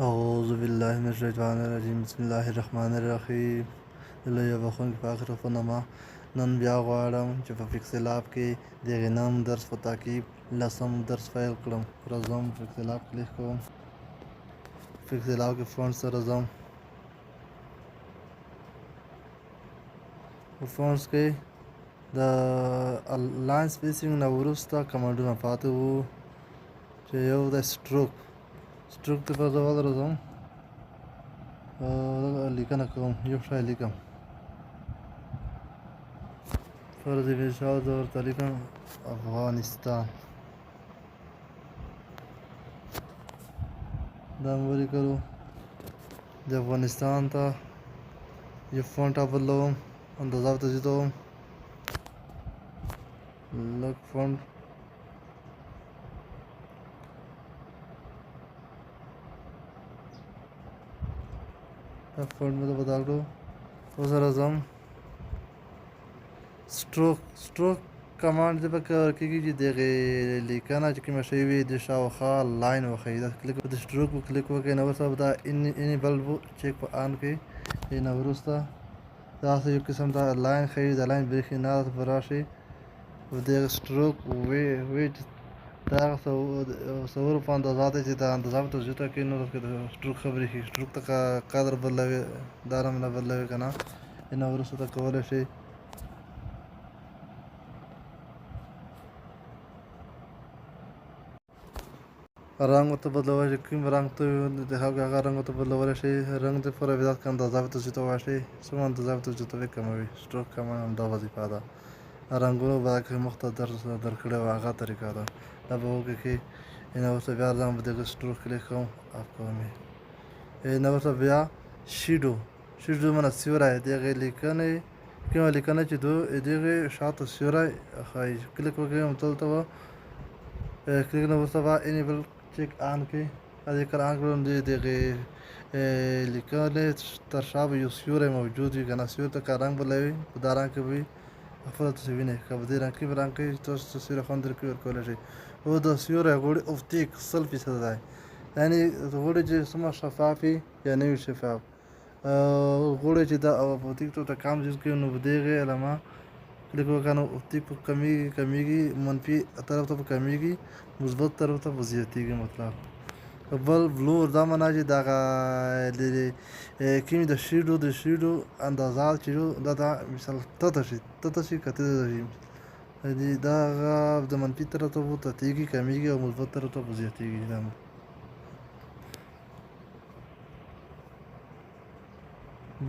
أعوذ بالله من الشیطان الرجیم بسم الله الرحمن الرحیم لوی بخښونکي په آخر خونما نن بیا غواړم چې په فکسلاب کې د غنم درس په تعقیب لسم درس پیل کړم. راځم فکسلاب کلیک کوم. فکسلاب کې فونټ سره ځم. په فونټس کې د لاین سپیسینګ نه وروسته کمانډونه پاتې وو چې یو د سټروک ته په ځواب راځم. لیکنه کوم، یو شی لیکم. فرض مثال زه ورته لیکم افغانستان. دا مې ولیکلو. د افغانستان ته یو فونټ بدلوم، اندازه ورته زیاتوم، لږ فونټ. دا فونټ مې بدل کړو. اوس راځم سټروک کمانډ دې پکې ورکېږي چې دغې لیکنه چې کومه شوې وي د شاوخوا لاین وښیي. دا کلیک د سټروک په کلیک وکړئ. نه وروسته به دا انیبل چیک په آن کړئ. نه وروسته داسې یو قسم دا لاین ښیي، د لاین برېښنا ته راشي. دغه سټروک ویټ دا هغه صورو په اندازه دی چې دا اندازه ورته زیاته کړئ نو د سټروک خبرې ښیي. سټروک ته قدر بدلوي، دا هم نه بدلوي که نه. نه وروسته ته کولی شئ رنګ ورته بدلولی شئ. کوم رنګ ته هغه رنګ ورته بدلولی شئ. رنګ د پر عبادت که اندازه ورته زیاتولی شئ. څومره اندازه ورته زیاتوي کموي. سټروک کمانډ همدا وظیفه ده. رنګونو به کې مخته درکړې وه هغه طریقه ده. دا به وکړئ. نه وروسته بیا ځم په دغه سټروک کلیک کوم، اف کوم یې. نه وروسته بیا شیډو معنی سیوری. دغې لیکنې کومه لیکنه چې دغې شاته سیوری ښایي. کلیک وکړئ همدلته به کلیک نه وروسته به انیبل چیک آن کړئ. کله چې آن کړم د دغې لیکنې تر شا به یو سیوری موجود وي که نه. سیوري ته که رنګ بدلوي په دا رنګ کې به وي. خپله تاسې وینئ که په دې رنګ کې رنګ کوي تاسو سیوری خوند درکوي ورکولی شئ. او د سیوری غوړي افقي 100% دی. یعنې غوړي چې څومره شفاف وي یا نه وي شفاف. غوړي چې دا افقي ته کم یوز کوي نو په دغې علامه کلیک وکړه نو افقي په کمیږي، منفي طرف ته په کمیږي، مثبت طرف ته په زیاتېږي. مطلب بل بلور دا معنا چې دغه کومې د شیډو اندازه چې دا مثال تته شي که تته شي. دغه د منفي طرف ته به تتېږي، کمیږي او مثبت طرف ته به زیاتېږي.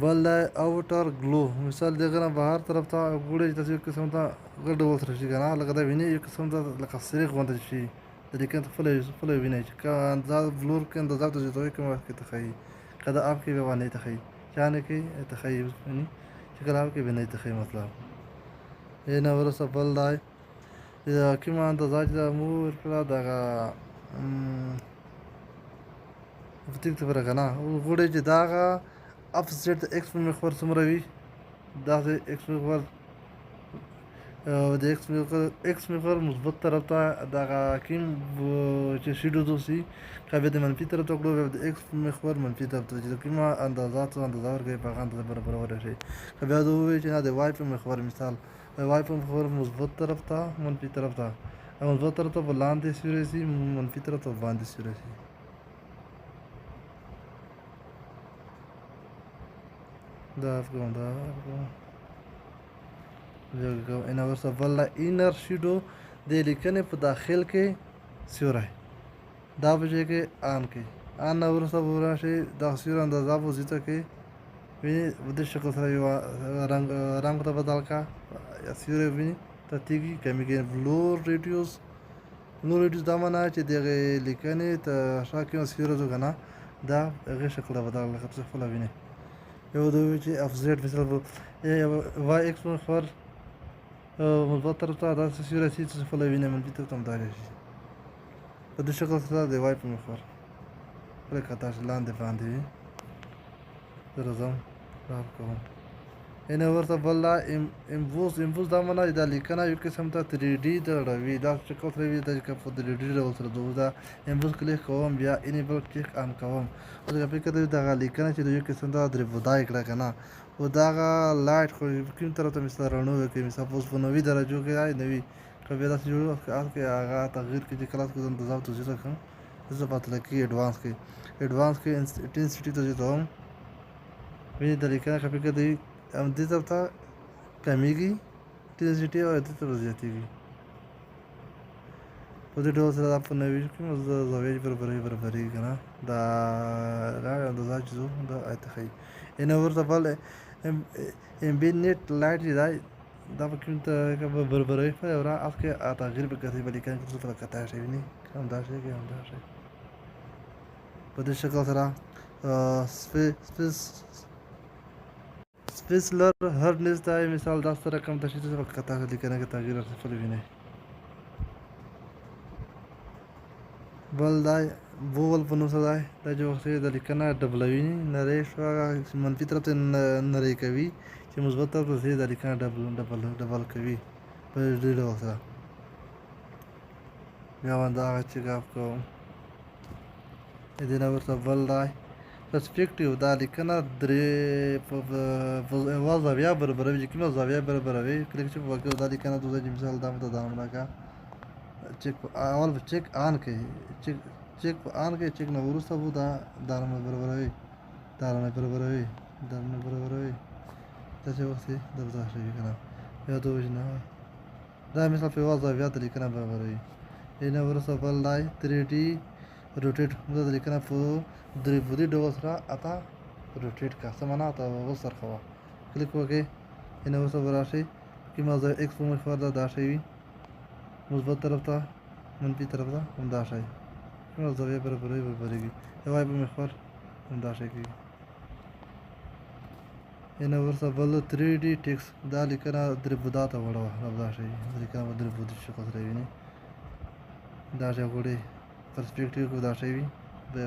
بل دی اوټر ګلو. مثال دغه نه بهر طرف ته ګوړی چې تاسې یو قسم ته غټ ډول سره شي که نه، لکه دا وینئ یو قسم ته لکه سریخ غوندې شي. د لیکنې ته خپله وینئ چې که اندازه بلور کې اندازه ورته زیاتوئ کوم وخت کې ته ښایي. که دا اپ کې بیا باندې ته ښایي، چا نه کوي ته ښایي. وینئ چې کله اپ کې بیا نه ته ښایي. مطلب نه وروسته بل دی کومه اندازه چې مو ورکړه دغه ټیک ته پوره که نه غوړی چې دغه اف زیډ د ایکس په محور څومره وي، داسې ایکس محور د ایکس محور مثبت طرف ته دغه کوم چې شیډو دوسي که بیا د منفي طرف ته کړو بیا د ایکس محور منفي طرف ته چې کومه اندازه ورکوي په هغه اندازه برابرولی شئ. که بیا د ووایي چې نه د وای په محور مثال وای په محور مثبت طرف ته منفي طرف ته مثبت طرف ته به لاندې سیوری شي، منفي طرف ته باندې سیوری شي. دا کوم ان وروسته بل انر شیډو د لیکنې په داخل کې سیوری. دا په ځای کې آن کړئ. آن نه وروسته به راشئ دغه سیوری اندازه به زیاته کړئ. وینئ په دې شکل سره یو رنګ ته بدل کړه. سیوری وینئ تتېږي، کمیږي. بلور ریډیوس دا معنا چې دغې لیکنې ته شا کومه سیوری ده که نه دا هغې شکل ته بدل کړه. تاسې خپله وینئ. یو د ووایي چې اف زیډ مثال وای ایکس محور مثبت طرف ته داسې سیوری شي چې خپله وینئ، منفي طرف ته هم داسې شي. په دې شکل سره د وای په محور لکه تاسې لاندې باندې وي. زه راځم راب کوم. هنا ورته بل دا امبوس دا معنا دا لیکنه یو قسم ته 3D ته راوي دا شکل سره وي دا چې په 3D ډول سره دا امبوس کلیک کوم بیا انیبل کلیک آن کوم او دا په کده دا لیکنه چې یو قسم دا درې بودای کړه کنه او دا لایټ خو کوم طرف ته مثال رڼو کوي مثال اوس په 90 درجو کې راي 90 کبه دا چې جوړ کې هغه تغییر کې چې کلاس کو زم تضاد تو زیاته کوم زه پاتل کې ایڈوانس کې انټنسټی ته ځم ویني د لیکنه کپی کده هم دې طرف ته کمیږي انټنسټي او دې طرف زیاتېږي په دې ډول سره دا په نوي کې موږ د زاویې برابري کنه دا اندازه چې دا اتخی ان ورته بل ام بي نت لایټ دی دا په کوم ته برابري په اورا اف کې تغییر به کوي بلکې کنه څه فرق کتا شي نه هم دا شي په دې شکل سره سپیسلر هارډنس دا مثال دا سره کم تشخیص په کتا لیکنه کې تغییر صفر ویني بل دا بول په نوم سره دا جو وخت د لیکنه ډبلوي نری شو منفي طرف ته نری کوي چې مثبت طرف ته د لیکنه ډبل کوي په دې ډول سره بیا دا چې ګاف کوم دې نو ورته بل دا پرسپیکټیو دا لیکنه درې په زاویه برابروي چې کومه زاویه برابروي کله چې په واقع دا لیکنه د مثال دا متداومه کا چیک اول چیک آن کوي چیک آن کوي چیک نو ورسته وو دا دارمه برابروي دا چې وخت د بازار شي کنه یا دوه نه دا مثال په واځه بیا د لیکنه برابروي اینه ورسته بل لای 3D روټیټ موږ د لیکنه په درې بودی ډول سره اته روټیټ کا سمانا ته وسرخوا کلیک وکړئ اینه ورسته وراشي کی موږ ایکس په مخور دا شي مثبت طرف ته منفي طرف ته هم دا شي نو زاویه برابرېږي یوای په مخور هم دا شي کېږي اینه ورسره بل 3D ټیکس دا لیکنه درې بودا ته وړوه دا شي لیکنه درې بودی شکل سره ویني دا شي غوړي پرسپیکټیو کو دا شي وي د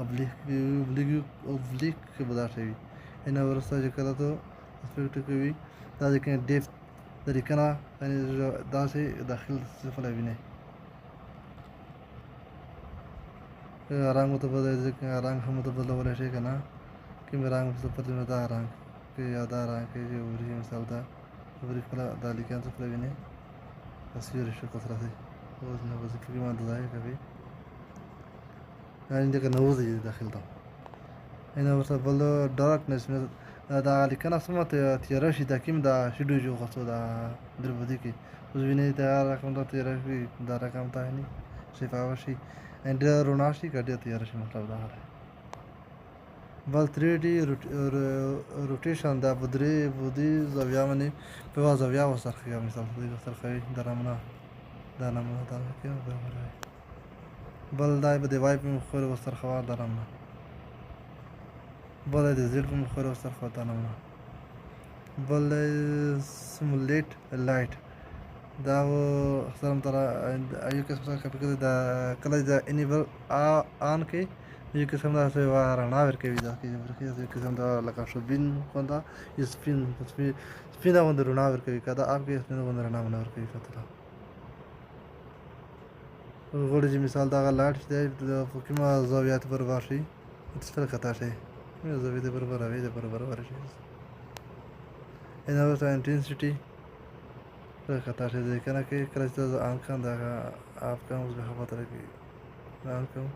اوبلیک کې بدا شي اینه ورسره چې کله ته پرسپیکټیو کوي دا لیکنه ډیپ د لیکنه یعنی دا شي داخل صفر ویني رنگ متبدل رنگ هم متبدل شي کنه कि मैं रंग से पता नहीं था रंग के याद आ रहा है कि जो उरी मिसाल था उरी फला दाली के अंदर फला भी नहीं असली रिश्ते को तरह से वो उसने बस क्योंकि मान दलाए कभी यानी जगह नवोज ही दाखिल था इन्हें बस बल्लो डार्कनेस में دا لیکنه سمه تیاره شي دا کوم دا شیډو جو غوښتو دا دربدي کې اوس ویني دا رقم دا تیاره شي دا رقم ته نه شفاف شي اند رونا شي کډه تیاره شي مطلب دا بل 3D روټیشن دا بدري بودی زاویه باندې په زاویه وسرخه مثال دې وسرخه درامنه دا نمونه دا کې بل دای په دی وای په مخور وسرخه درامنه بل د زیر په مخور وسرخه درامنه بل سیمولیټ لایټ دا اکثر تر ایو کې څه کړي دا کله دا انیبل آن کې یو قسم دا څه رڼا ورکوي دا کې یو قسم دا لکه شوبین خوندا یو سپین باندې رڼا ورکوي کدا اپ کې سپین باندې رڼا ورکوي فتره وګورئ چې مثال دا لاټ دی د کومه زاویه پر واشي څه فرق تا شي یو زاویه پر راوي د پر ورشي انه وسه انټنسټي فرق تا شي د کنه کې کله چې ان کان دا اپ کوم څه خبره کوي ان کوم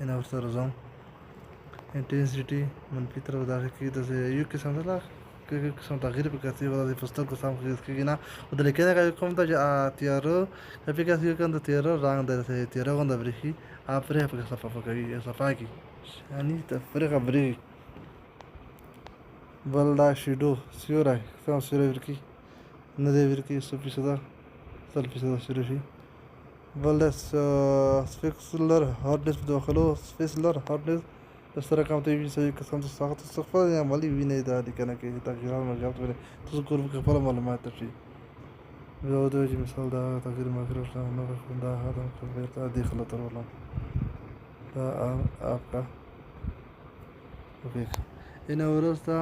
اینه ورسره ځم انټنسټي منفي طرف داخل کې د یو قسم دا قسم تغییر په کتي ولا د فستر کو سم کې نه او د لیکنه کوم ته تیارو په کې چې کوم د تیارو رنگ درته تیارو غند برخي اپره په صفه کوي صفه کې یعنی تفریق بری بل دا شیډو سیورای څنګه سیورای ورکی نه دی ورکی 100% 100% سیورای شي بل سپیکسلر هارډنس په داخلو سپیسلر هارډنس د سره کوم ته وی سې قسم ته سخت استغفار یا عملی ویني دا لیکنه کې تغیرات مرجعات ولې تاسو ګورو کې خپل معلومات تشي زه د مثال دا تغییر مغرب نه خوندا هدا کوي ته دي خلط ولا دا आपका اوکې ان ورسته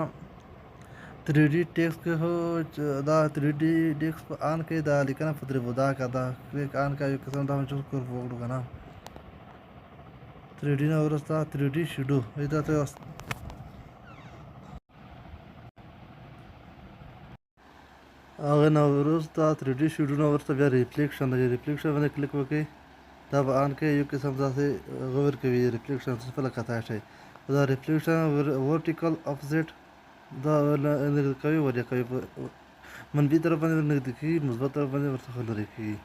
3D ټیکس کې هو چې دا 3D ټیکس په آن کې دا لیکنه په درې بودا کا دا کلیک آن کا یو قسم دا هم چوز کور وګړو کنه 3D نه ورسته 3D شډو دا ته هغه نه وروسته 3D شډو نه ورسته بیا ریفلیکشن دی ریفلیکشن باندې کلیک وکړئ دا به آن کې یو قسم داسې غور کوي ریفلیکشن څه په لکه شي دا ریفلیکشن ورټیکل افزیټ دا نږدې کوي وریا کوي منفي طرف باندې نږدې کېږي مثبت طرف باندې ورڅخه لرې کېږي